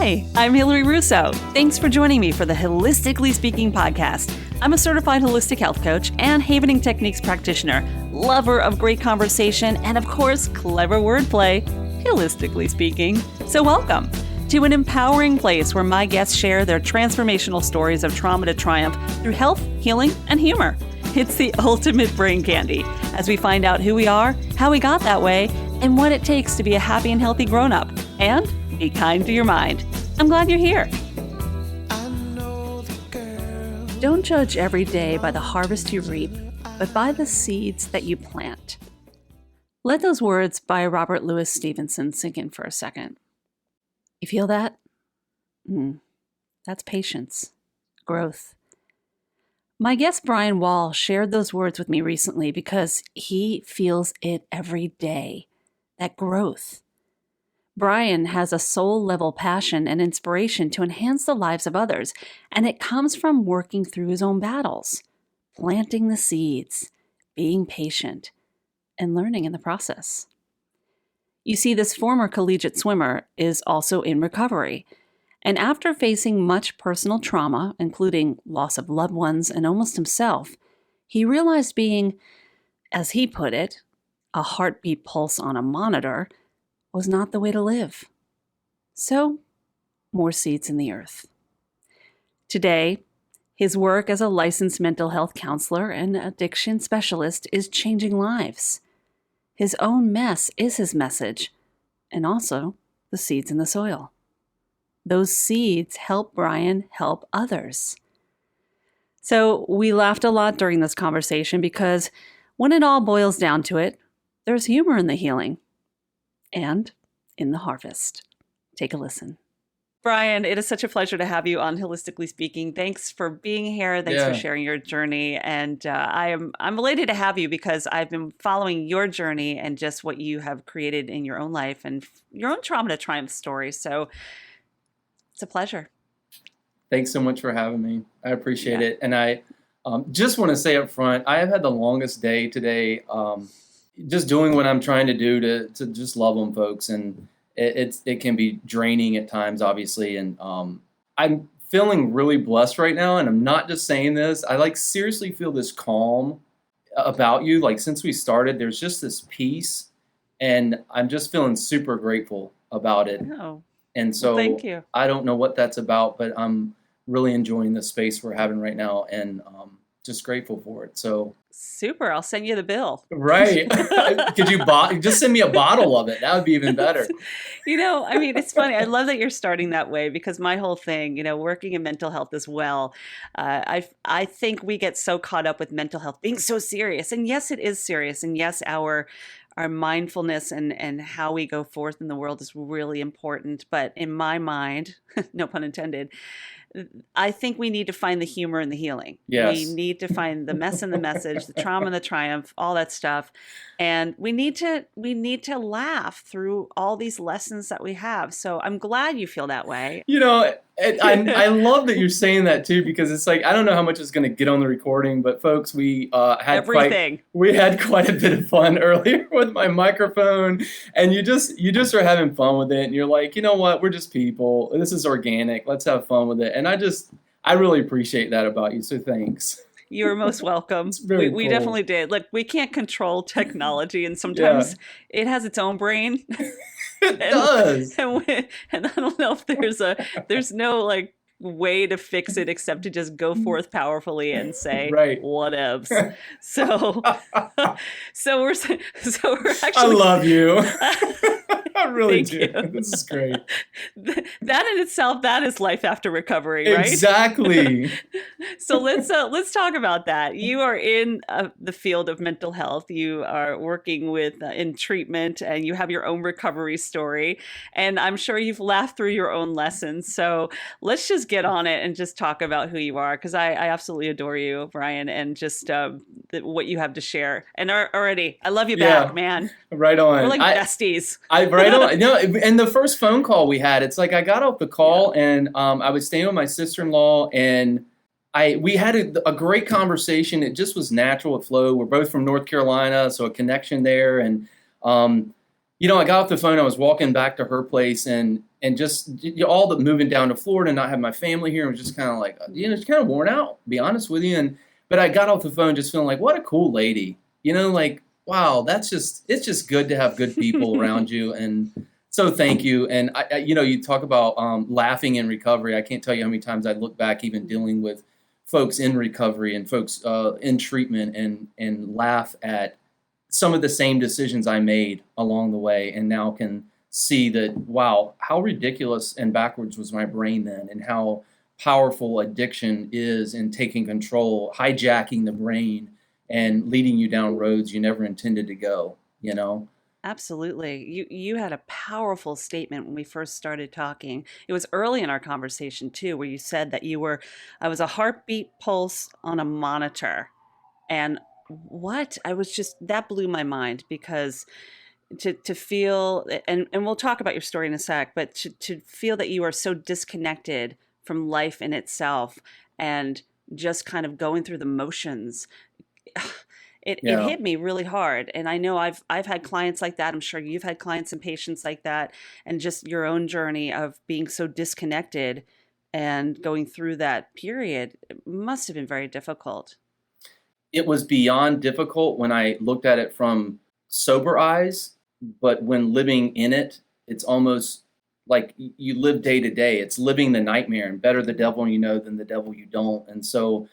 Hi, I'm Hilary Russo. Thanks for joining me for the HIListically Speaking podcast. I'm a certified holistic health coach and Havening Techniques practitioner, lover of great conversation, and of course, clever wordplay, HIListically speaking. So welcome to an empowering place where my guests share their transformational stories of trauma to triumph through health, healing, and humor. It's the ultimate brain candy as we find out who we are, how we got that way, and what it takes to be a happy and healthy grown-up. And be kind to your mind. I'm glad you're here. Don't judge every day by the harvest you reap, but by the seeds that you plant. Let those words by Robert Louis Stevenson sink in for a second. You feel that? That's patience, growth. My guest Brian Wall shared those words with me recently because he feels it every day, that growth. Brian has a soul-level passion and inspiration to enhance the lives of others, and it comes from working through his own battles, planting the seeds, being patient, and learning in the process. You see, this former collegiate swimmer is also in recovery, and after facing much personal trauma, including loss of loved ones and almost himself, he realized being, as he put it, a heartbeat pulse on a monitor was not the way to live. So, more seeds in the earth. Today, his work as a licensed mental health counselor and addiction specialist is changing lives. His own mess is his message, and also the seeds in the soil. Those seeds help Brian help others. So we laughed a lot during this conversation because when it all boils down to it, there's humor in the healing and in the harvest. Take a listen. Brian, it is such a pleasure to have you on HIListically Speaking. Thanks for being here. Thanks for sharing your journey. And I'm elated to have you because I've been following your journey and just what you have created in your own life and your own trauma to triumph story. So it's a pleasure. Thanks so much for having me. I appreciate it. And I just want to say up front, I have had the longest day today. Just doing what I'm trying to do to just love on folks, and it can be draining at times, obviously. And I'm feeling really blessed right now, and I'm not just saying this. I seriously feel this calm about you. Since we started, there's just this peace, and I'm just feeling super grateful about it. Oh, and so thank you. I don't know what that's about, but I'm really enjoying the space we're having right now, and just grateful for it. So super. I'll send you the bill. Right. Could you just send me a bottle of it? That would be even better. It's funny. I love that you're starting that way because my whole thing, working in mental health as well, I think we get so caught up with mental health being so serious. And yes, it is serious. And yes, our mindfulness and how we go forth in the world is really important. But in my mind, no pun intended, I think we need to find the humor in the healing. Yes. We need to find the mess in the message, the trauma and the triumph, all that stuff. And we need to laugh through all these lessons that we have. So I'm glad you feel that way. I love that you're saying that too, because it's I don't know how much is going to get on the recording, but folks, we had quite a bit of fun earlier with my microphone, and you just are having fun with it, and you're like, you know what, we're just people. This is organic. Let's have fun with it. And I really appreciate that about you. So thanks. You're most welcome. We definitely did. Look, we can't control technology, and sometimes it has its own brain. It does. And I don't know if there's no way to fix it except to just go forth powerfully and say whatevs. So we're actually. I love you. I really do. You. This is great. That in itself, that is life after recovery, right? Exactly. So let's talk about that. You are in the field of mental health. You are working with in treatment, and you have your own recovery story. And I'm sure you've laughed through your own lessons. So let's just get on it and just talk about who you are, because I absolutely adore you, Brian, and just what you have to share. And already, I love you back, man. Right on. We're like besties. Right on. No, and the first phone call we had, it's I got off the call and I was staying with my sister-in-law, and we had a great conversation. It just was natural. It flowed. We're both from North Carolina, so a connection there. And I got off the phone. I was walking back to her place, and just all the moving down to Florida and not having my family here, and was just kind of like, it's kind of worn out, to be honest with you. But I got off the phone just feeling like, what a cool lady, like, wow, it's just good to have good people around you. And so thank you. And you talk about laughing in recovery. I can't tell you how many times I look back, even dealing with folks in recovery and folks in treatment, and laugh at some of the same decisions I made along the way, and now can see that, wow, how ridiculous and backwards was my brain then, and how powerful addiction is in taking control, hijacking the brain, and leading you down roads you never intended to go. Absolutely. You had a powerful statement when we first started talking. It was early in our conversation too, where you said that I was a heartbeat pulse on a monitor. And what? That blew my mind, because to feel, and we'll talk about your story in a sec, but to feel that you are so disconnected from life in itself, and just kind of going through the motions. It Yeah. hit me really hard. And I know I've had clients like that. I'm sure you've had clients and patients like that, and just your own journey of being so disconnected and going through that period, it must have been very difficult. It was beyond difficult when I looked at it from sober eyes, but when living in it, it's almost like you live day to day. It's living the nightmare, and better the devil you know than the devil you don't. And so,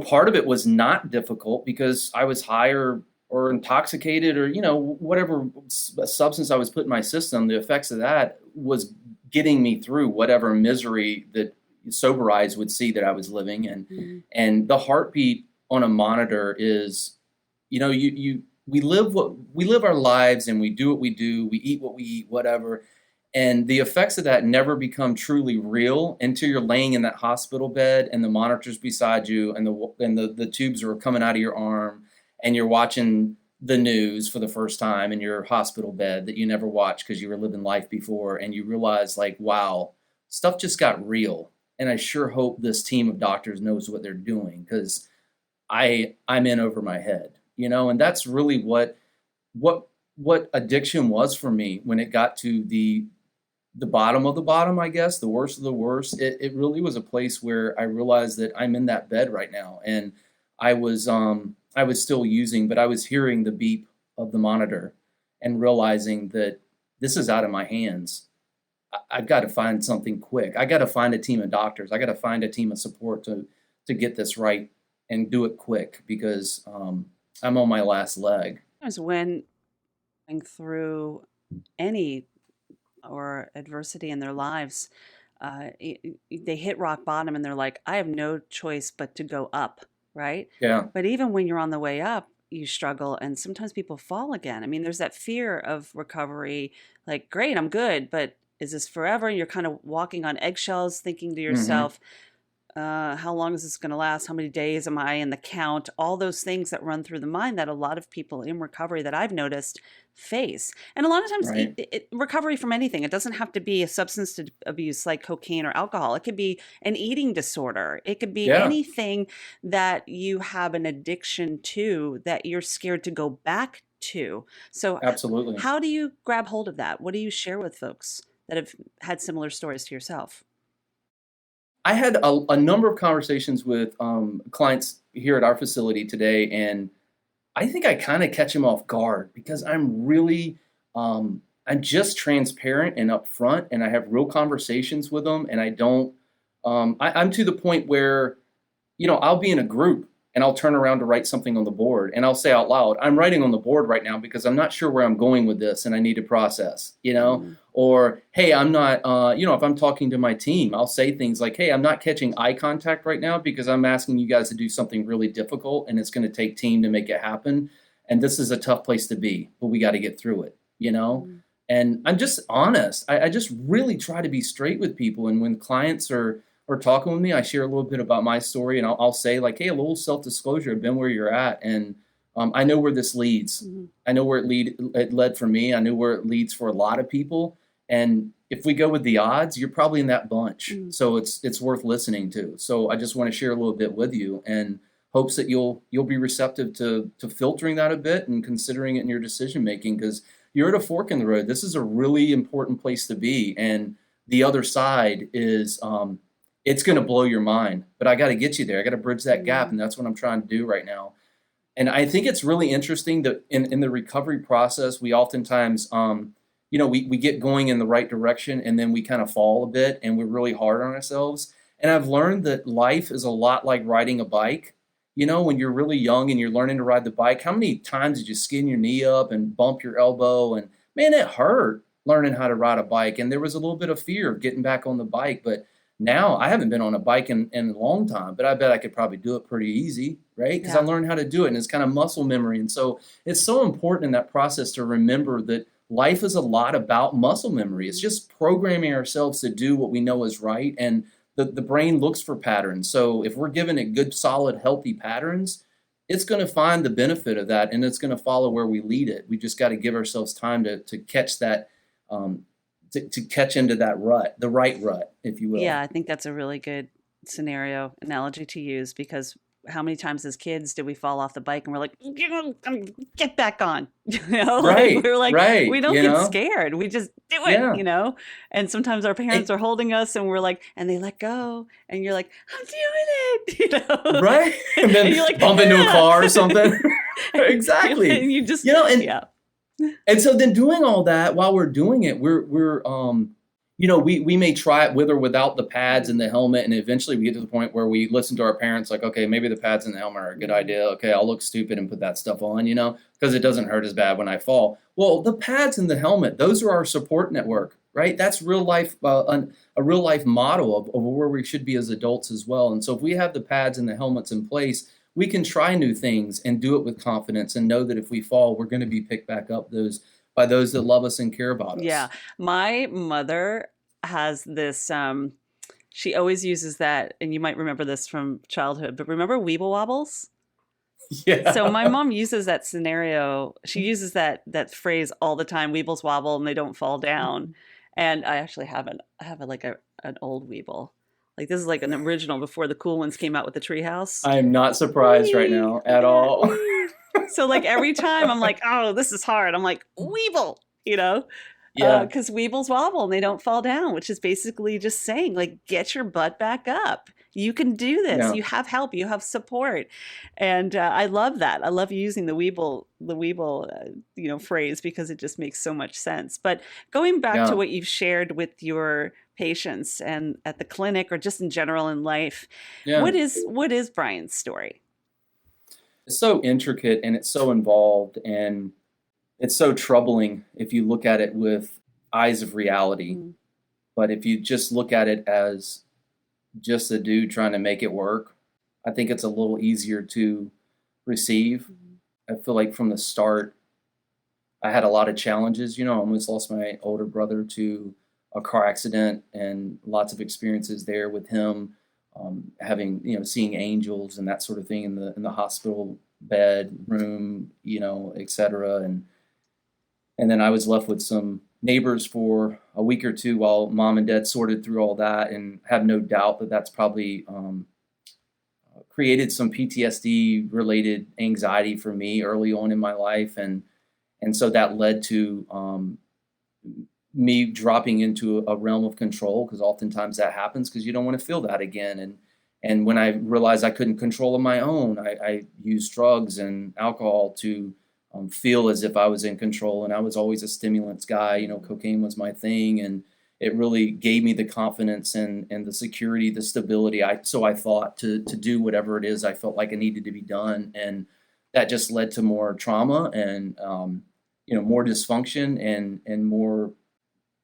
part of it was not difficult because I was high or intoxicated, or, whatever substance I was putting in my system, the effects of that was getting me through whatever misery that sober eyes would see that I was living. And the heartbeat on a monitor is, we live our lives, and we do what we do, we eat what we eat, whatever. And the effects of that never become truly real until you're laying in that hospital bed, and the monitor's beside you, and the tubes are coming out of your arm, and you're watching the news for the first time in your hospital bed that you never watched because you were living life before, and you realize, like, wow, stuff just got real. And I sure hope this team of doctors knows what they're doing, because I'm in over my head, and that's really what addiction was for me when it got to the bottom of the bottom, I guess, the worst of the worst. It really was a place where I realized that I'm in that bed right now, and I was still using, but I was hearing the beep of the monitor and realizing that this is out of my hands. I've got to find something quick. I got to find a team of doctors. I got to find a team of support to get this right and do it quick, because I'm on my last leg. When going through any or adversity in their lives, they hit rock bottom and they're like, I have no choice but to go up, right? Yeah. But even when you're on the way up, you struggle, and sometimes people fall again. I mean, there's that fear of recovery, like, great, I'm good, but is this forever? And you're kind of walking on eggshells, thinking to yourself, how long is this going to last? How many days am I in the count? All those things that run through the mind that a lot of people in recovery that I've noticed face. And a lot of times, Right. recovery from anything, it doesn't have to be a substance abuse like cocaine or alcohol. It could be an eating disorder. It could be Yeah. anything that you have an addiction to that you're scared to go back to. So Absolutely. how do you grab hold of that? What do you share with folks that have had similar stories to yourself? I had a number of conversations with clients here at our facility today, and I think I kind of catch them off guard because I'm just transparent and upfront, and I have real conversations with them, and I don't, I'm to the point where, I'll be in a group and I'll turn around to write something on the board, and I'll say out loud, I'm writing on the board right now because I'm not sure where I'm going with this and I need to process, or, hey, I'm not, if I'm talking to my team, I'll say things like, hey, I'm not catching eye contact right now because I'm asking you guys to do something really difficult, and it's going to take team to make it happen. And this is a tough place to be, but we got to get through it. And I'm just honest. I just really try to be straight with people. And when clients are talking with me, I share a little bit about my story, and I'll say, like, hey, a little self-disclosure. I've been where you're at, and I know where this leads. I know where it led for me. I know where it leads for a lot of people. And if we go with the odds, you're probably in that bunch. So it's worth listening to. So I just want to share a little bit with you, and hopes that you'll be receptive to filtering that a bit and considering it in your decision making, because you're at a fork in the road. This is a really important place to be. And the other side is, it's going to blow your mind, but I got to get you there. I got to bridge that gap. And that's what I'm trying to do right now. And I think it's really interesting that in the recovery process, we oftentimes, we get going in the right direction and then we kind of fall a bit and we're really hard on ourselves. And I've learned that life is a lot like riding a bike. When you're really young and you're learning to ride the bike, how many times did you skin your knee up and bump your elbow? And man, it hurt learning how to ride a bike. And there was a little bit of fear of getting back on the bike. But now I haven't been on a bike in a long time, but I bet I could probably do it pretty easy, right? Because I learned how to do it and it's kind of muscle memory. And so it's so important in that process to remember that life is a lot about muscle memory. It's just programming ourselves to do what we know is right. And the brain looks for patterns. So if we're given it good, solid, healthy patterns, it's going to find the benefit of that and it's going to follow where we lead it. We just got to give ourselves time to catch that, to catch into that rut, the right rut, if you will. Yeah, I think that's a really good analogy to use, because how many times as kids did we fall off the bike and we're like, get back on, Right, we're like, right, we don't get scared. We just do it, and sometimes our parents are holding us and we're like, and they let go and you're like, I'm doing it, right. And then you're like, bump into a car or something. Exactly. And you just, And so then doing all that while we're doing it, we're we may try it with or without the pads and the helmet. And eventually we get to the point where we listen to our parents like, okay, maybe the pads and the helmet are a good idea. Okay, I'll look stupid and put that stuff on, because it doesn't hurt as bad when I fall. Well, the pads and the helmet, those are our support network, right? That's real life, a real life model of where we should be as adults as well. And so if we have the pads and the helmets in place, we can try new things and do it with confidence and know that if we fall, we're going to be picked back up by those that love us and care about us. Yeah. My mother has this, she always uses that, and you might remember this from childhood, but remember Weeble Wobbles? Yeah. So my mom uses that scenario. She uses that phrase all the time, Weebles wobble and they don't fall down. And I actually have an old Weeble. Like this is like an original before the cool ones came out with the treehouse. I am not surprised right now at all. So like every time I'm like, oh, this is hard. I'm like, Weeble, Yeah. Because Weebles wobble and they don't fall down, which is basically just saying like, get your butt back up. You can do this. Yeah. You have help. You have support. And I love that. I love using the Weeble, phrase because it just makes so much sense. But going back to what you've shared with your patients and at the clinic or just in general in life, what is Brian's story? It's so intricate and it's so involved and it's so troubling if you look at it with eyes of reality. Mm-hmm. But if you just look at it as just a dude trying to make it work, I think it's a little easier to receive. Mm-hmm. I feel like from the start, I had a lot of challenges. I almost lost my older brother to a car accident and lots of experiences there with him, having, seeing angels and that sort of thing in the hospital bed room, et cetera. And then I was left with some neighbors for a week or two while mom and dad sorted through all that, and have no doubt that that's probably created some PTSD related anxiety for me early on in my life. And so that led to me dropping into a realm of control, because oftentimes that happens because you don't want to feel that again. And when I realized I couldn't control on my own, I used drugs and alcohol to feel as if I was in control. And I was always a stimulants guy. Cocaine was my thing, and it really gave me the confidence and the security, the stability. So I thought to do whatever it is I felt like it needed to be done, and that just led to more trauma and more dysfunction and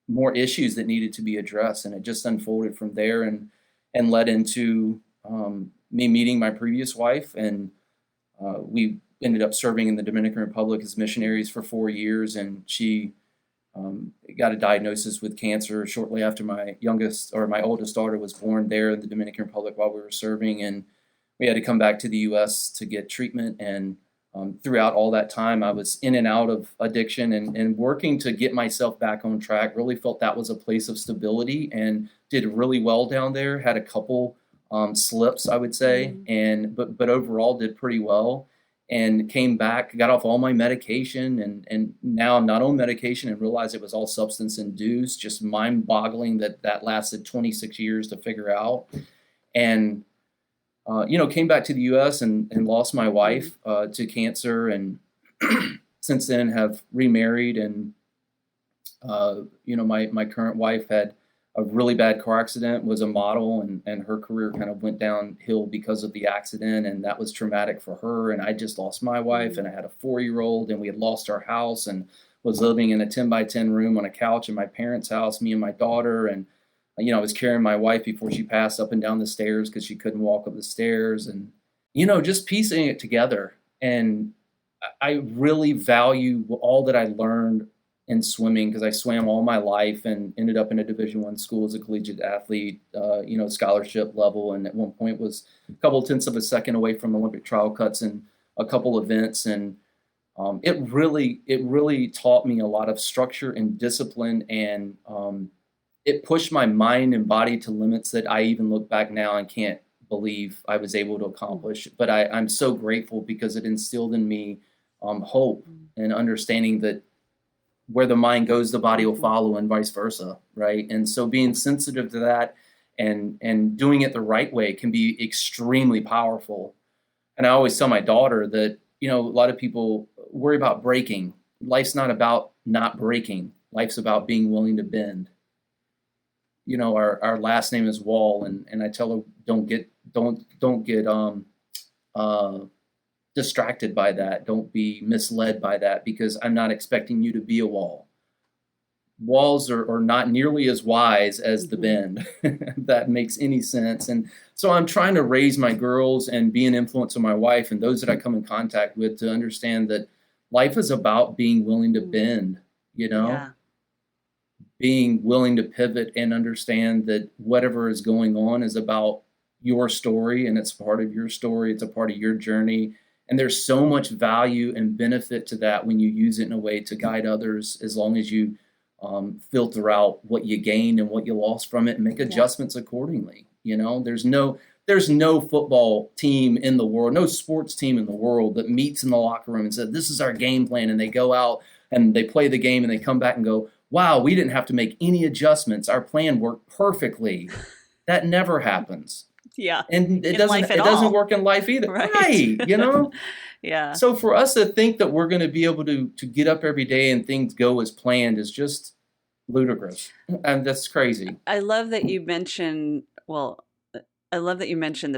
more issues that needed to be addressed. And it just unfolded from there and led into me meeting my previous wife, and we ended up serving in the Dominican Republic as missionaries for 4 years. And she got a diagnosis with cancer shortly after my oldest daughter was born there in the Dominican Republic while we were serving. And we had to come back to the U.S. to get treatment. And throughout all that time, I was in and out of addiction and working to get myself back on track. Really felt that was a place of stability and did really well down there. Had a couple slips, I would say, but overall did pretty well. and came back, got off all my medication, and now I'm not on medication and realized it was all substance induced. Just mind boggling that lasted 26 years to figure out. And came back to the U.S. and lost my wife to cancer, and since then have remarried. And my current wife had a really bad car accident, was a model, and her career kind of went downhill because of the accident, and that was traumatic for her. And I just lost my wife, and I had a 4-year-old, and we had lost our house and was living in a 10 by 10 room on a couch in my parents' house, me and my daughter. And I was carrying my wife before she passed up and down the stairs because she couldn't walk up the stairs, and just piecing it together. And I really value all that I learned in swimming, because I swam all my life and ended up in a Division I school as a collegiate athlete, scholarship level, and at one point was a couple tenths of a second away from Olympic trial cuts in a couple events. And it really taught me a lot of structure and discipline, and it pushed my mind and body to limits that I even look back now and can't believe I was able to accomplish. But I'm so grateful, because it instilled in me hope and understanding that where the mind goes, the body will follow, and vice versa, right? And so being sensitive to that and doing it the right way can be extremely powerful. And I always tell my daughter that, a lot of people worry about breaking. Life's not about not breaking. Life's about being willing to bend. Our last name is Wall, and I tell her, don't get distracted by that. Don't be misled by that, because I'm not expecting you to be a wall. Walls are not nearly as wise as the bend. If that makes any sense. And so I'm trying to raise my girls and be an influence on my wife and those that I come in contact with to understand that life is about being willing to bend, Yeah. being willing to pivot and understand that whatever is going on is about your story, and it's part of your story. It's a part of your journey. And there's so much value and benefit to that when you use it in a way to guide others, as long as you filter out what you gained and what you lost from it and make adjustments accordingly. There's no football team in the world, no sports team in the world that meets in the locker room and says, this is our game plan. And they go out and they play the game and they come back and go, wow, we didn't have to make any adjustments. Our plan worked perfectly. That never happens. Yeah. And it doesn't work in life either. Right. Yeah. So for us to think that we're going to be able to get up every day and things go as planned is just ludicrous. And that's crazy. I love that you mentioned the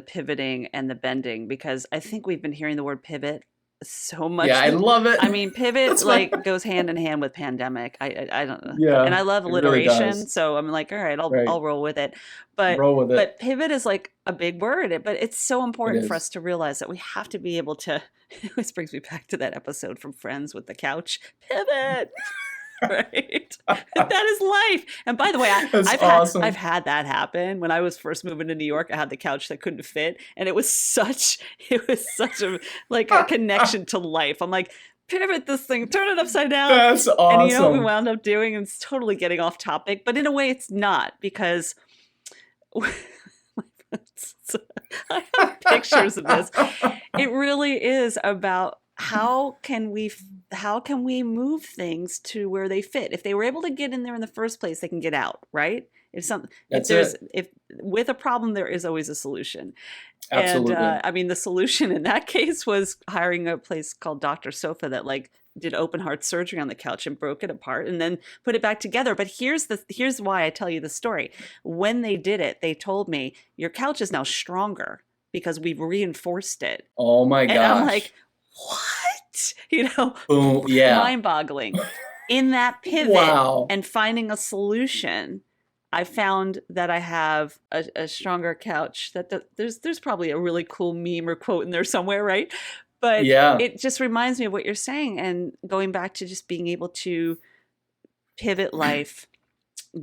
pivoting and the bending, because I think we've been hearing the word pivot so much. Yeah, I love it. I mean, pivot goes hand in hand with pandemic. I don't know. Yeah, and I love alliteration, really does. So I'm like, all right, I'll roll with it. But pivot is like a big word, but it's so important for us to realize that we have to be able to. This brings me back to that episode from Friends with the couch. Pivot. Right. That is life. And by the way, I've had that happen. When I was first moving to New York, I had the couch that couldn't fit. And it was such a connection to life. I'm like, pivot this thing, turn it upside down. That's awesome. And you know what we wound up doing? And it's totally getting off topic, but in a way it's not, because I have pictures of this. It really is about how can we move things to where they fit? If they were able to get in there in the first place, they can get out, right? If with a problem, there is always a solution. Absolutely. And the solution in that case was hiring a place called Dr. Sofa that did open heart surgery on the couch and broke it apart and then put it back together. But here's why I tell you the story. When they did it, they told me, your couch is now stronger because we've reinforced it. Oh my gosh. And I'm like, what? Boom, yeah. Mind-boggling. In that pivot and finding a solution, I found that I have a stronger couch. There's probably a really cool meme or quote in there somewhere, right? But it just reminds me of what you're saying, and going back to just being able to pivot life,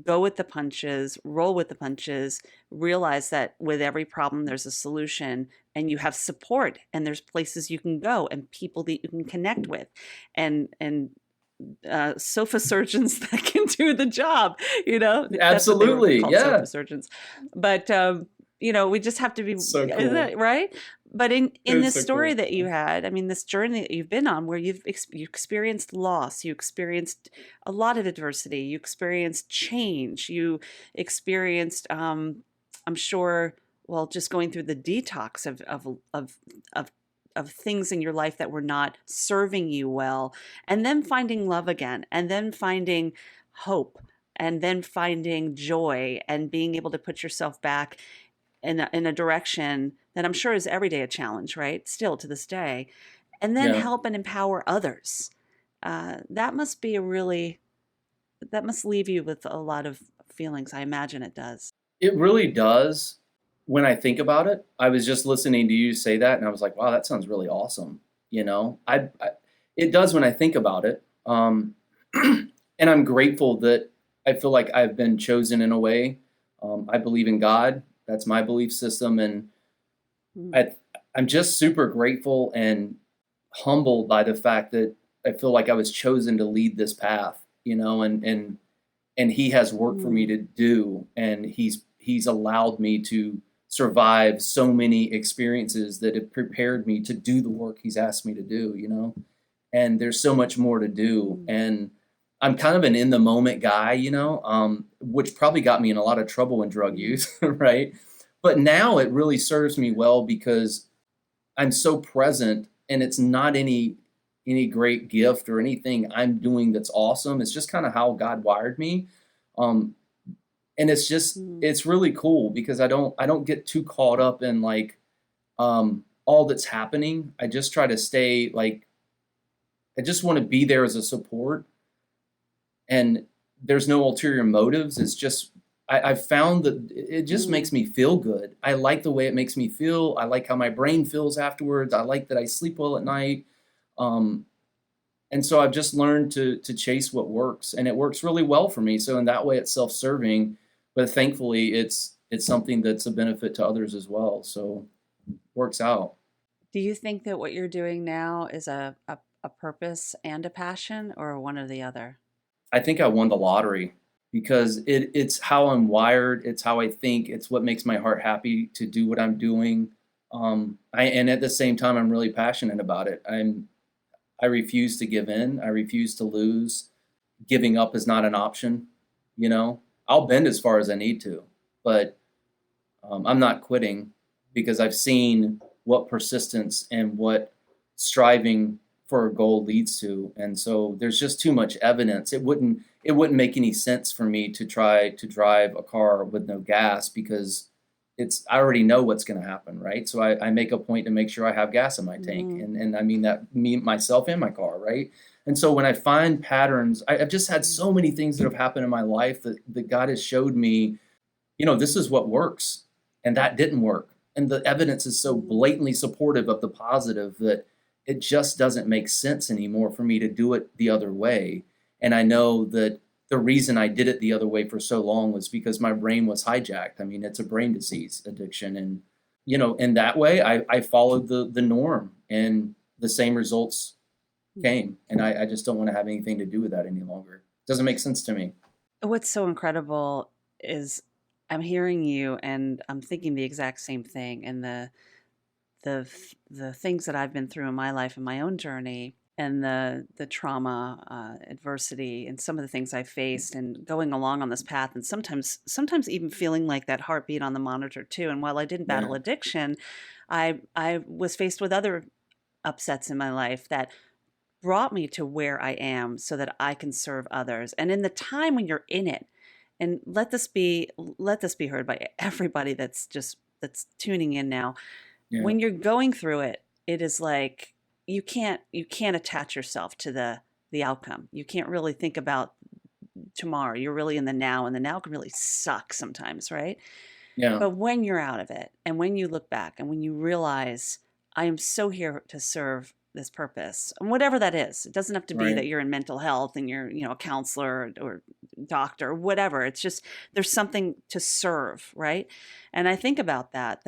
go with the punches, roll with the punches, realize that with every problem there's a solution, and you have support, and there's places you can go and people that you can connect with, and sofa surgeons that can do the job, Absolutely. Sofa surgeons. But we just have to be, so cool. Isn't that right? But in It's this so story cool. that you had, I mean, this journey that you've been on, where you experienced loss, you experienced a lot of adversity, you experienced change, you experienced, I'm sure, well, just going through the detox of of things in your life that were not serving you well, and then finding love again, and then finding hope, and then finding joy, and being able to put yourself back in a direction that I'm sure is every day a challenge, right? Still to this day, and then Yeah, help and empower others. That must be a really, that must leave you with a lot of feelings. I imagine it does. it really does. When I think about it, I was just listening to you say that, and I was like, "Wow, that sounds really awesome." You know, it does when I think about it, and I'm grateful that I feel like I've been chosen in a way. I believe in God. That's my belief system, and Mm. I, I'm just super grateful and humbled by the fact that I feel like I was chosen to lead this path. You know, and he has work for me Mm. to do, and he's allowed me to survive so many experiences that have prepared me to do the work he's asked me to do, you know. And there's so much more to do, Mm. and I'm kind of an in the moment guy, you know, which probably got me in a lot of trouble in drug Mm. use, right? But now it really serves me well because I'm so present, and it's not any great gift or anything I'm doing that's awesome. It's just kind of how God wired me. Um, and Mm. it's really cool because I don't get too caught up in like all that's happening. I just try to stay like I just want to be there as a support, and there's no ulterior motives. It's just I've found that it just Mm. makes me feel good. I like the way it makes me feel. I like how my brain feels afterwards. I like that I sleep well at night. Um, and so I've just learned to chase what works, and it works really well for me. So in that way, it's self-serving, but thankfully, it's something that's a benefit to others as well. So it works out. Do you think that what you're doing now is a purpose and a passion, or one or the other? I think I won the lottery because it's how I'm wired. It's how I think. It's what makes my heart happy to do what I'm doing. And at the same time, I'm really passionate about it. I refuse to give in. I refuse to lose. Giving up is not an option. You know, I'll bend as far as I need to, but I'm not quitting because I've seen what persistence and what striving for a goal leads to, and so there's just too much evidence. It wouldn't make any sense for me to try to drive a car with no gas because it's I already know what's going to happen, right? So I make a point to make sure I have gas in my tank, Mm. and I mean that me myself and my car, right? And so when I find patterns, I've just had Mm. so many things that have happened in my life that God has showed me, you know, this is what works, and that didn't work. And the evidence is so Mm. blatantly supportive of the positive that it just doesn't make sense anymore for me to do it the other way. And I know that the reason I did it the other way for so long was because my brain was hijacked. I mean, it's a brain disease addiction. And, you know, in that way, I followed the norm, and the same results Mm. came. And I just don't want to have anything to do with that any longer. It doesn't make sense to me. What's so incredible is I'm hearing you and I'm thinking the exact same thing. And the things that I've been through in my life and my own journey, and the trauma, adversity, and some of the things I faced, and going along on this path, and sometimes even feeling like that heartbeat on the monitor too. And while I didn't Yeah. battle addiction, I was faced with other upsets in my life that brought me to where I am so that I can serve others. And in the time when you're in it, and let this be heard by everybody that's tuning in now. Yeah. When you're going through it, it is like you can't attach yourself to the outcome. You can't really think about tomorrow. You're really in the now, and the now can really suck sometimes, right? Yeah. But when you're out of it, and when you look back, and when you realize, I am so here to serve this purpose, and whatever that is, it doesn't have to be Right. that you're in mental health and you're, a counselor or doctor or whatever. It's just there's something to serve, right? And I think about that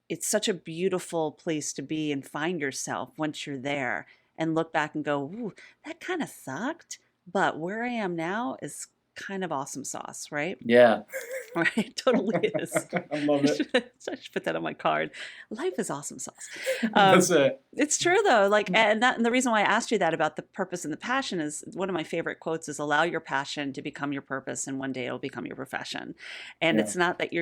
it's such a beautiful place to be and find yourself once you're there and look back and go, ooh, that kind of sucked, but where I am now is kind of awesome sauce, right? Yeah. Right, it totally is. I love it. I should put that on my card. Life is awesome sauce. That's it. It's true though. Like, and the reason why I asked you that about the purpose and the passion is one of my favorite quotes is allow your passion to become your purpose, and one day it'll become your profession. And Yeah. it's not that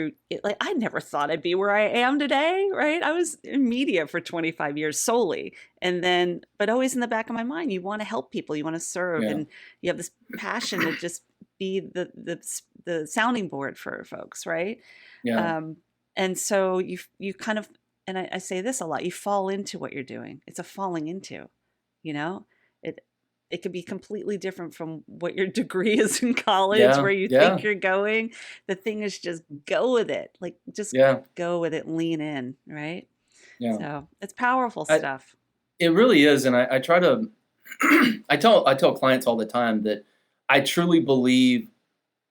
like, I never thought I'd be where I am today, right? I was in media for 25 years solely. And then, but always in the back of my mind, you want to help people, you want to serve, Yeah. and you have this passion to just be the sounding board for folks, right? Yeah. And so you kind of, and I say this a lot, you fall into what you're doing. It's a falling into, you know, it it could be completely different from what your degree is in college, Yeah. where you Yeah. think you're going. The thing is, just go with it. Like, just Yeah. go with it, lean in, right? Yeah. So it's powerful I, stuff. it really is. And I try to, I tell clients all the time that I truly believe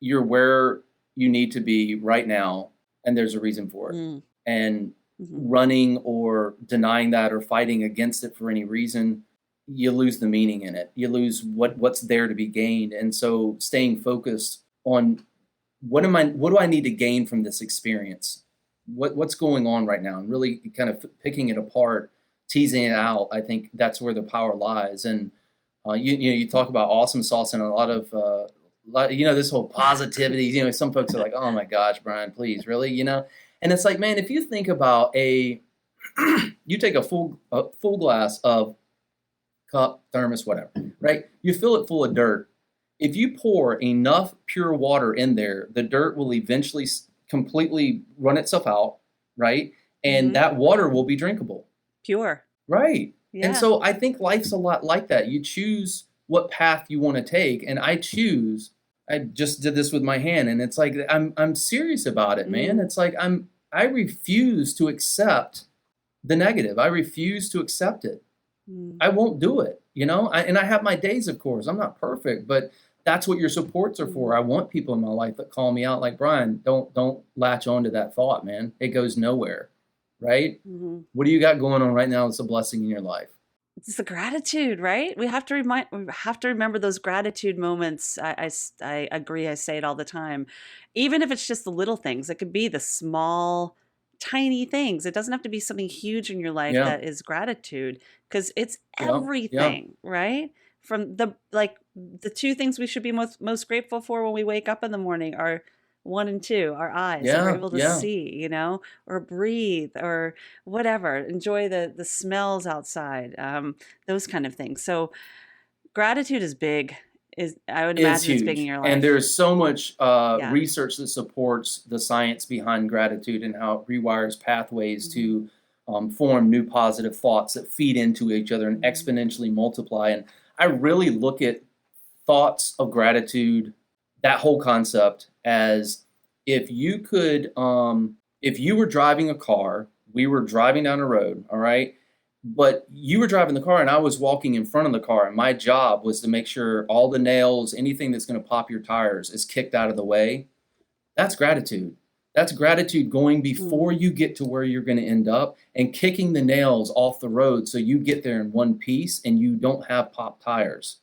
you're where you need to be right now, and there's a reason for it. Mm. And Mm-hmm. running or denying that or fighting against it for any reason, you lose the meaning in it. You lose what's there to be gained. And so staying focused on what do I need to gain from this experience? What's going on right now, and really kind of picking it apart, teasing it out. I think that's where the power lies. And you talk about awesome sauce and a lot of this whole positivity. Some folks are like, oh my gosh, Brian, please, really, And it's like, man, if you think about you take a full glass of cup, thermos, whatever, right? You fill it full of dirt. If you pour enough pure water in there, the dirt will eventually completely run itself out, right? And Mm-hmm. that water will be drinkable. Pure. Right. Yeah. And so I think life's a lot like that. You choose what path you want to take. And I just did this with my hand, and it's like, I'm serious about it, man. It's like, I refuse to accept the negative. I refuse to accept it. I won't do it, and I have my days, of course. I'm not perfect, but that's what your supports are for. I want people in my life that call me out like, Brian, don't latch on to that thought, man. It goes nowhere. Right? Mm-hmm. What do you got going on right now that's a blessing in your life? It's the gratitude, right? We have to remember those gratitude moments. I agree. I say it all the time. Even if it's just the little things, it could be the small, tiny things. It doesn't have to be something huge in your life Yeah. that is gratitude, because it's Yeah. everything, right? From the two things we should be most grateful for when we wake up in the morning are 1 and 2, our eyes that we're able to see, or breathe, or whatever, enjoy the smells outside, those kind of things. So gratitude is big. I would imagine it's big in your life. And there's so much research that supports the science behind gratitude and how it rewires pathways to form new positive thoughts that feed into each other and exponentially multiply. And I really look at thoughts of gratitude, that whole concept, as if you were driving a car, we were driving down a road, all right? But you were driving the car and I was walking in front of the car, and my job was to make sure all the nails, anything that's going to pop your tires, is kicked out of the way. That's gratitude. That's gratitude going before you get to where you're going to end up, and kicking the nails off the road so you get there in one piece and you don't have popped tires,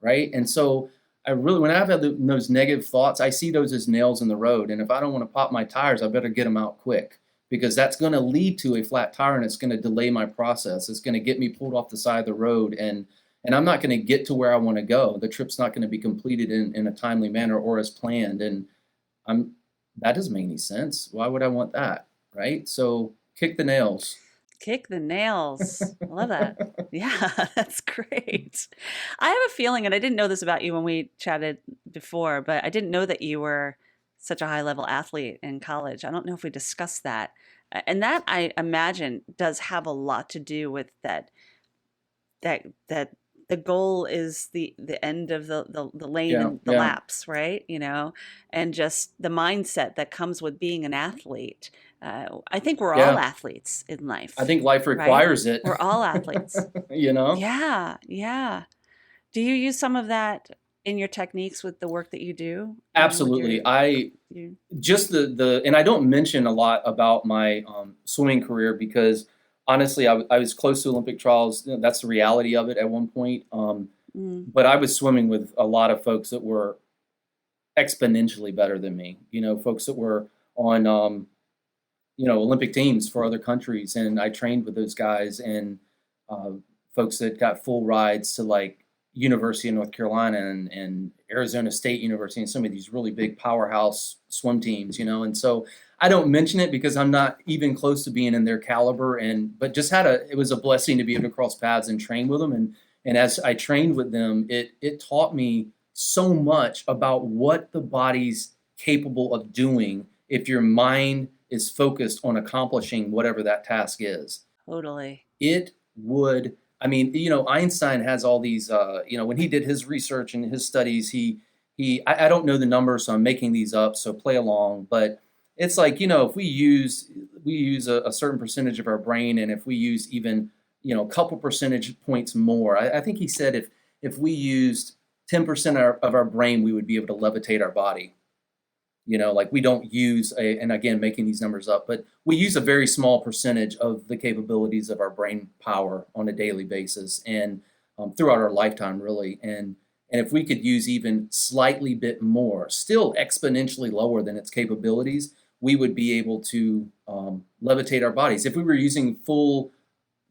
right? And so when I've had those negative thoughts, I see those as nails in the road. And if I don't want to pop my tires, I better get them out quick, because that's going to lead to a flat tire, and it's going to delay my process. It's going to get me pulled off the side of the road, and I'm not going to get to where I want to go. The trip's not going to be completed in a timely manner or as planned. And that doesn't make any sense. Why would I want that, right? So kick the nails. Kick the nails. I love that. Yeah, that's great. I have a feeling, and I didn't know this about you when we chatted before, but I didn't know that you were such a high-level athlete in college. I don't know if we discussed that. And that, I imagine, does have a lot to do with that the goal is the end of the lane and the laps, right? And just the mindset that comes with being an athlete. I think we're all athletes in life. I think life requires it. We're all athletes. Yeah. Do you use some of that in your techniques with the work that you do? Absolutely. And I don't mention a lot about my swimming career, because honestly, I was close to Olympic trials. That's the reality of it at one point. But I was swimming with a lot of folks that were exponentially better than me. Folks that were on, Olympic teams for other countries, and I trained with those guys, and folks that got full rides to like University of North Carolina and Arizona State University and some of these really big powerhouse swim teams, and so I don't mention it because I'm not even close to being in their caliber, but just it was a blessing to be able to cross paths and train with them, and as I trained with them, it taught me so much about what the body's capable of doing if your mind is focused on accomplishing whatever that task is. Totally. It would, Einstein has all these, when he did his research and his studies, I don't know the numbers, so I'm making these up, so play along, but it's like, if we use a certain percentage of our brain, and if we use even, a couple percentage points more, I think he said if we used 10% of our brain, we would be able to levitate our body. Like we don't use and again, making these numbers up, but we use a very small percentage of the capabilities of our brain power on a daily basis and throughout our lifetime, really. And if we could use even slightly bit more, still exponentially lower than its capabilities, we would be able to levitate our bodies. If we were using full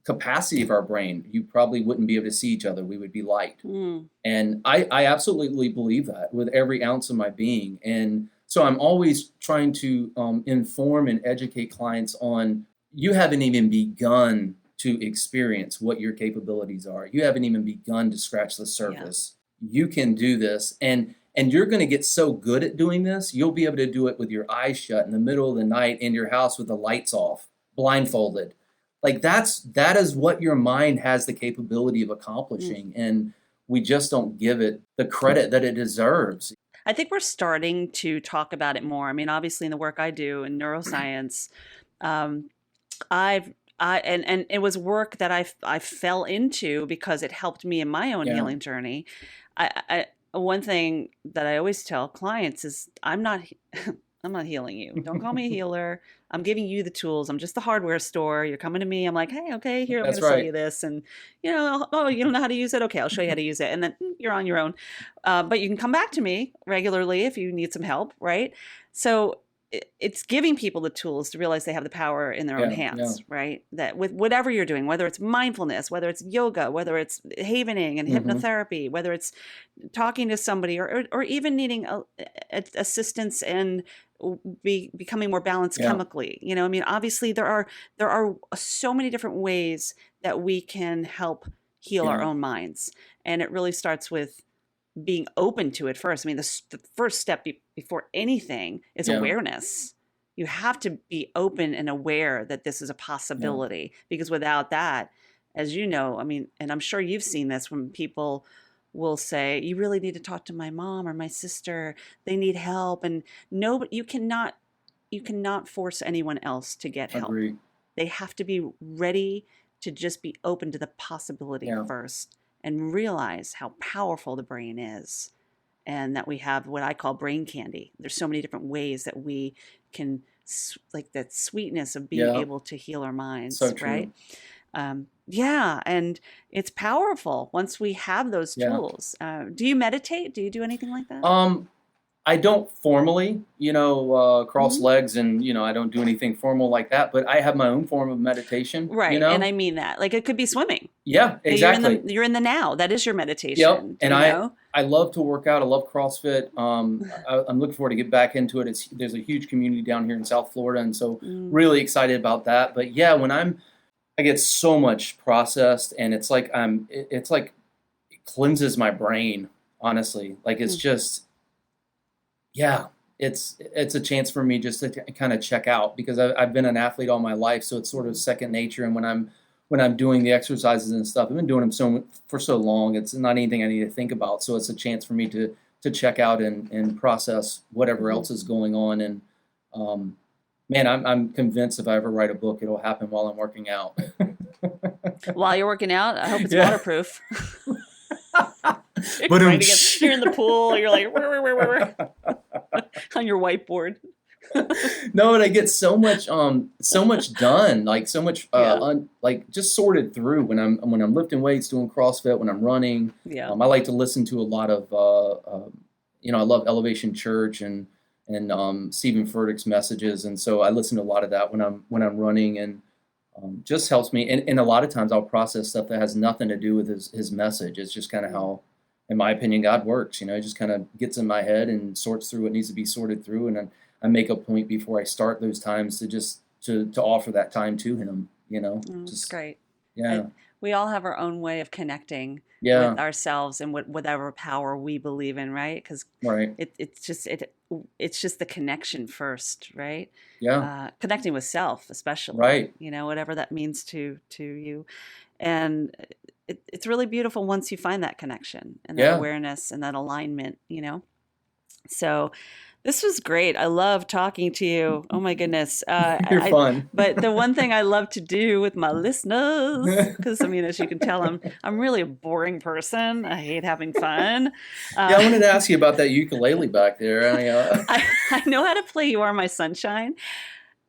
capacity of our brain, you probably wouldn't be able to see each other. We would be light. And I absolutely believe that with every ounce of my being. And so I'm always trying to inform and educate clients on, you haven't even begun to experience what your capabilities are. You haven't even begun to scratch the surface. Yeah. You can do this. And you're going to get so good at doing this, you'll be able to do it with your eyes shut in the middle of the night in your house with the lights off, blindfolded. Like that is what your mind has the capability of accomplishing. And we just don't give it the credit that it deserves. I think we're starting to talk about it more. I mean, obviously in the work I do in neuroscience, and it was work that I fell into because it helped me in my own healing journey. One thing that I always tell clients is I'm not healing you. Don't call me a healer. I'm giving you the tools. I'm just the hardware store. You're coming to me. I'm like, hey, okay, here, I'm going to sell you this. And, you don't know how to use it? Okay, I'll show you how to use it. And then you're on your own. But you can come back to me regularly if you need some help, right? So it's giving people the tools to realize they have the power in their own hands, right? That with whatever you're doing, whether it's mindfulness, whether it's yoga, whether it's havening and hypnotherapy, whether it's talking to somebody or even needing assistance and becoming more balanced chemically. I mean, obviously there are so many different ways that we can help heal our own minds. And it really starts with being open to it first. I mean, the first step before anything is awareness. You have to be open and aware that this is a possibility, because without that, as you know, I mean, and I'm sure you've seen this when people will say, you really need to talk to my mom or my sister. They need help. And you cannot force anyone else to get help. Agreed. They have to be ready to just be open to the possibility first and realize how powerful the brain is, and that we have what I call brain candy. There's so many different ways that we can, like that sweetness of being able to heal our minds, so true. Right? And it's powerful once we have those tools. Do you meditate? Do you do anything like that? I don't formally, cross legs and, I don't do anything formal like that, but I have my own form of meditation. Right. And I mean that. Like it could be swimming. Yeah, exactly. You're in the now. That is your meditation. Yep. And I love to work out. I love CrossFit. I'm looking forward to get back into it. There's a huge community down here in South Florida. And so really excited about that. But yeah, when I get so much processed, and it's like it cleanses my brain, honestly. Like it's just, it's a chance for me just to kind of check out, because I've been an athlete all my life, so it's sort of second nature. And when I'm doing the exercises and stuff, I've been doing them for so long, it's not anything I need to think about. So it's a chance for me to check out and process whatever else is going on. And man, I'm convinced if I ever write a book, it'll happen while I'm working out. While you're working out, I hope it's waterproof. You're in the pool, you're like on your whiteboard. No, and I get so much done, like so much like just sorted through when I'm lifting weights, doing CrossFit, when I'm running. I like to listen to a lot of I love Elevation Church and Stephen Furtick's messages, and so I listen to a lot of that when I'm running, and just helps me. And a lot of times I'll process stuff that has nothing to do with his message. It's just kind of how, in my opinion, God works. It just kind of gets in my head and sorts through what needs to be sorted through, and then I make a point before I start those times to just to offer that time to him. That's great. Yeah. We all have our own way of connecting Yeah. with ourselves and whatever power we believe in, right? Because Right. it's just the connection first, right? Yeah. Connecting with self, especially, Right. whatever that means to you, and it's really beautiful once you find that connection and that Yeah. awareness and that alignment, So this was great. I love talking to you. Oh my goodness. You're fun. But the one thing I love to do with my listeners, because as you can tell, I'm really a boring person. I hate having fun. Yeah, I wanted to ask you about that ukulele back there. I know how to play "You Are My Sunshine,"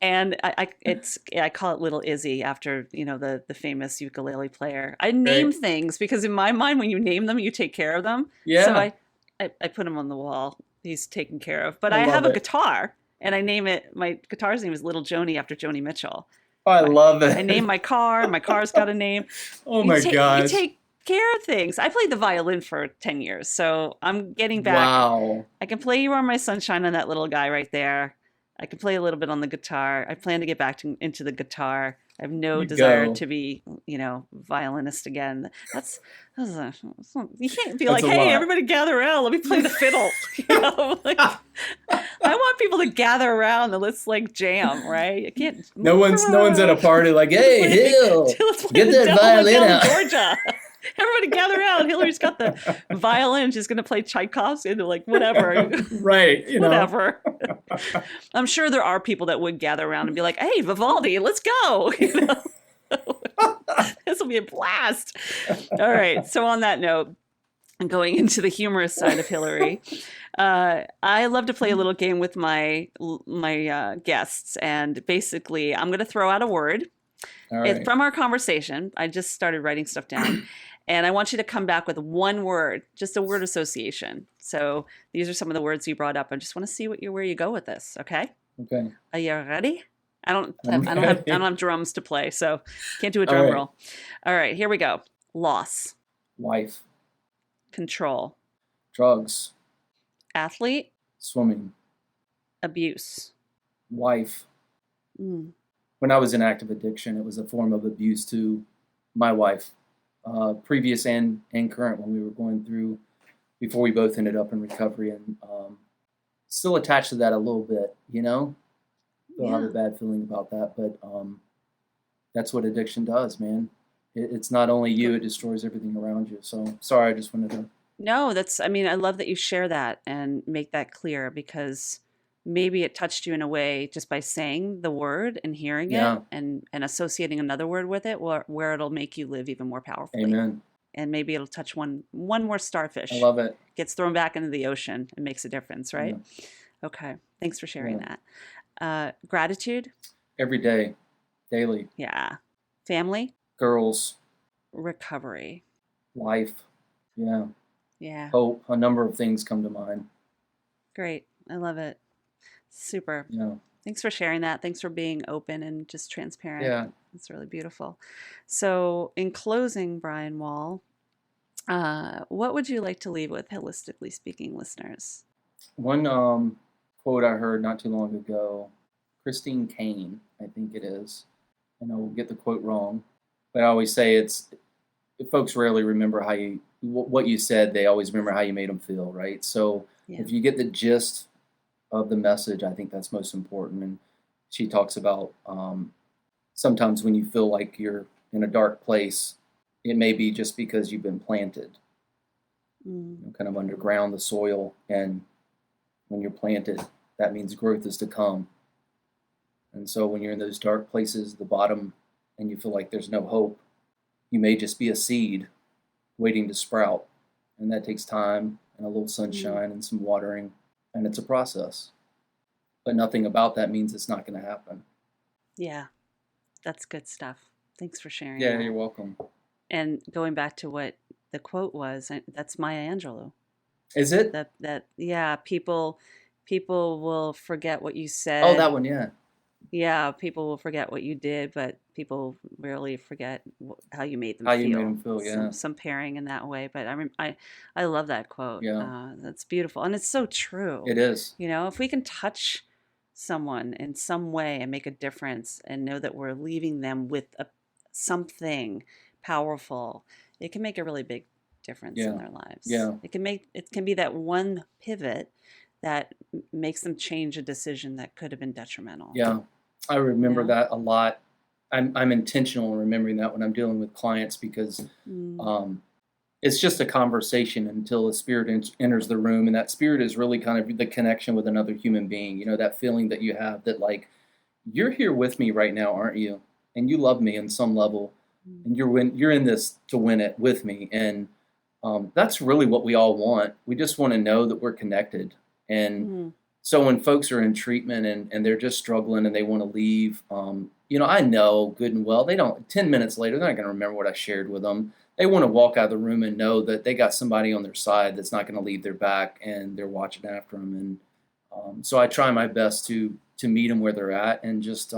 and I call it Little Izzy after the famous ukulele player. I name things because in my mind, when you name them, you take care of them. Yeah. So I put him on the wall. He's taken care of. But I love have a it. guitar, and I name it. My guitar's name is Little Joni after Joni Mitchell. Oh, I love it. I name my car. My car's got a name. Oh my gosh. You take care of things. I played the violin for 10 years, so I'm getting back. Wow. I can play "You Are My Sunshine" on that little guy right there. I can play a little bit on the guitar. I plan to get back into the guitar. I have no desire to be, violinist again. You can't be like, hey, everybody gather around. Let me play the fiddle. I want people to gather around and let's jam, right? I can't. No one's at a party like, hey, Hill, get that violin out. Georgia. Everybody gather around. Hilary's got the violin. She's going to play Tchaikovsky into whatever. Right. Whatever. I'm sure there are people that would gather around and be like, hey, Vivaldi, let's go. This will be a blast. All right. So on that note, going into the humorous side of Hilary, I love to play a little game with my guests. And basically, I'm going to throw out a word. All right. It's from our conversation. I just started writing stuff down. And I want you to come back with one word, just a word association. So these are some of the words you brought up. I just want to see where you go with this. Okay. Okay. Are you ready? I don't have drums to play, so can't do a drum roll. All right, here we go. Loss. Wife. Control. Drugs. Athlete. Swimming. Abuse. Wife. When I was in active addiction, it was a form of abuse to my wife, previous and current, when we were going through, before we both ended up in recovery, and still attached to that a little bit, Still have a bad feeling about that, but that's what addiction does, man. It's not only you, it destroys everything around you. So sorry, I just wanted to. No, I love that you share that and make that clear, because maybe it touched you in a way just by saying the word and hearing it and associating another word with it, where it'll make you live even more powerfully. Amen. And maybe it'll touch one more starfish. I love it. Gets thrown back into the ocean and makes a difference, right? Yeah. Okay. Thanks for sharing that. Gratitude. Every day. Daily. Yeah. Family. Girls. Recovery. Life. Yeah. Yeah. Hope. A number of things come to mind. Great. I love it. Super. Yeah. Thanks for sharing that. Thanks for being open and just transparent. Yeah. It's really beautiful. So in closing, Brian Wall, what would you like to leave with Holistically Speaking listeners? One quote I heard not too long ago, Christine Kane, I think it is, and I will get the quote wrong, but I always say folks rarely remember what you said. They always remember how you made them feel, right? So if you get the gist of the message, I think that's most important. And she talks about sometimes when you feel like you're in a dark place, it may be just because you've been planted, kind of underground, the soil, and when you're planted, that means growth is to come. And so when you're in those dark places, the bottom, and you feel like there's no hope, you may just be a seed waiting to sprout. And that takes time and a little sunshine and some watering, and it's a process. But nothing about that means it's not going to happen. Yeah, that's good stuff. Thanks for sharing. Yeah, that. You're welcome. And going back to what the quote was, that's Maya Angelou. Is it? Yeah, people will forget what you Oh, that said. one, yeah. Yeah, people will forget what you did, but people rarely forget how you made them How you made feel. them feel, yeah. Some pairing in that way, but I love that quote. Yeah, That's beautiful, and it's so true. it is. You know, if we can touch someone in some way and make a difference, and know that we're leaving them with something powerful, it can make a really big difference in Yeah, their lives. yeah, It can be that one pivot that makes them change a decision that could have been detrimental. yeah. I You remember know? that a lot. I'm intentional in remembering that when I'm dealing with clients because Mm, um, it's just a conversation until the spirit enters the room, and that spirit is really kind of the connection with another human being. You know, that feeling that you have that like you're here with me right now, aren't you? And you love me on some level, mm, and you're in this to win it with me, and that's really what we all want. We just want to know that we're connected. And mm, so when folks are in treatment and they're just struggling and they want to leave, I know good and well, 10 minutes later, they're not going to remember what I shared with them. They want to walk out of the room and know that they got somebody on their side that's not going to leave their back and they're watching after them. And so I try my best to meet them where they're at and just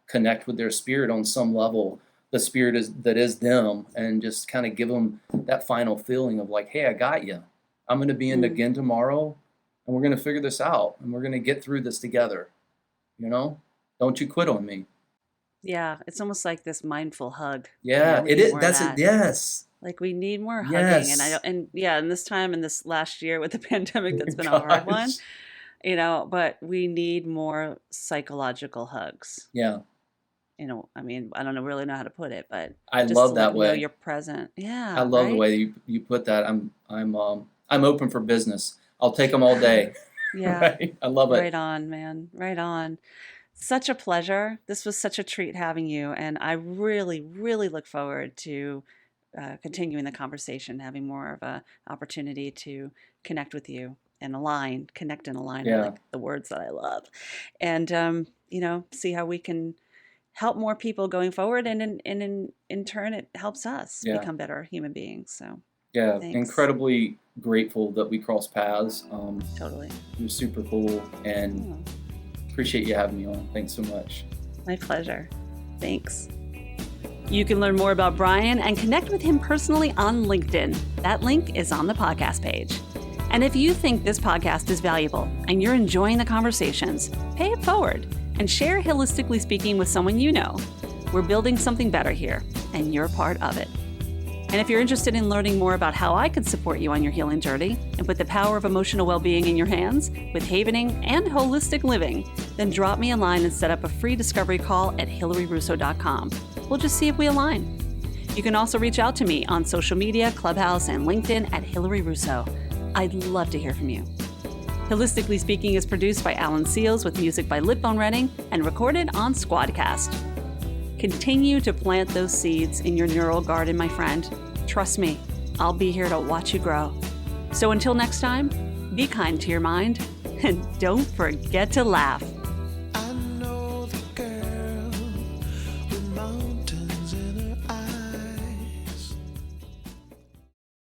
connect with their spirit on some level, the spirit that is them, and just kind of give them that final feeling of like, hey, I got you. I'm going to be in mm. again tomorrow, and we're going to figure this out, and we're going to get through this together. Don't you quit on me. Yeah, it's almost like this mindful hug. Yeah, We it need is. more of That's it. that. Yes, Like we need more hugging, and I yes. don't. And yeah, in this time, in this last year with the pandemic, Oh that's my been a hard one. gosh. But we need more psychological hugs. Yeah, I mean, I don't really know how to put it, but I just to love let that them know way. you're present. I Yeah, love the right? way you put that. I'm open for business. I'll take them all day. Yeah, Right? I love it. right on, man. Right on. Such a pleasure. This was such a treat having you, and I really, really look forward to continuing the conversation, having more of a opportunity to connect with you and connect and align are Yeah, like the words that I love, and see how we can help more people going forward, and in turn, it helps us yeah, become better human beings. So, yeah. thanks. Incredibly grateful that we crossed paths. Totally. You're super cool, and Oh, appreciate you having me on. Thanks so much. my pleasure. Thanks. You can learn more about Brian and connect with him personally on LinkedIn. That link is on the podcast page. And if you think this podcast is valuable and you're enjoying the conversations, pay it forward and share Hilistically Speaking with someone you know. We're building something better here, and you're part of it. And if you're interested in learning more about how I could support you on your healing journey and put the power of emotional well-being in your hands with havening and holistic living, then drop me a line and set up a free discovery call at hilaryrusso.com. We'll just see if we align. You can also reach out to me on social media, Clubhouse, and LinkedIn at Hilary Russo. I'd love to hear from you. Hilistically Speaking is produced by Alan Seals with music by Lipbone Redding and recorded on Squadcast. Continue to plant those seeds in your neural garden, my friend. Trust me, I'll be here to watch you grow. So until next time, be kind to your mind and don't forget to laugh.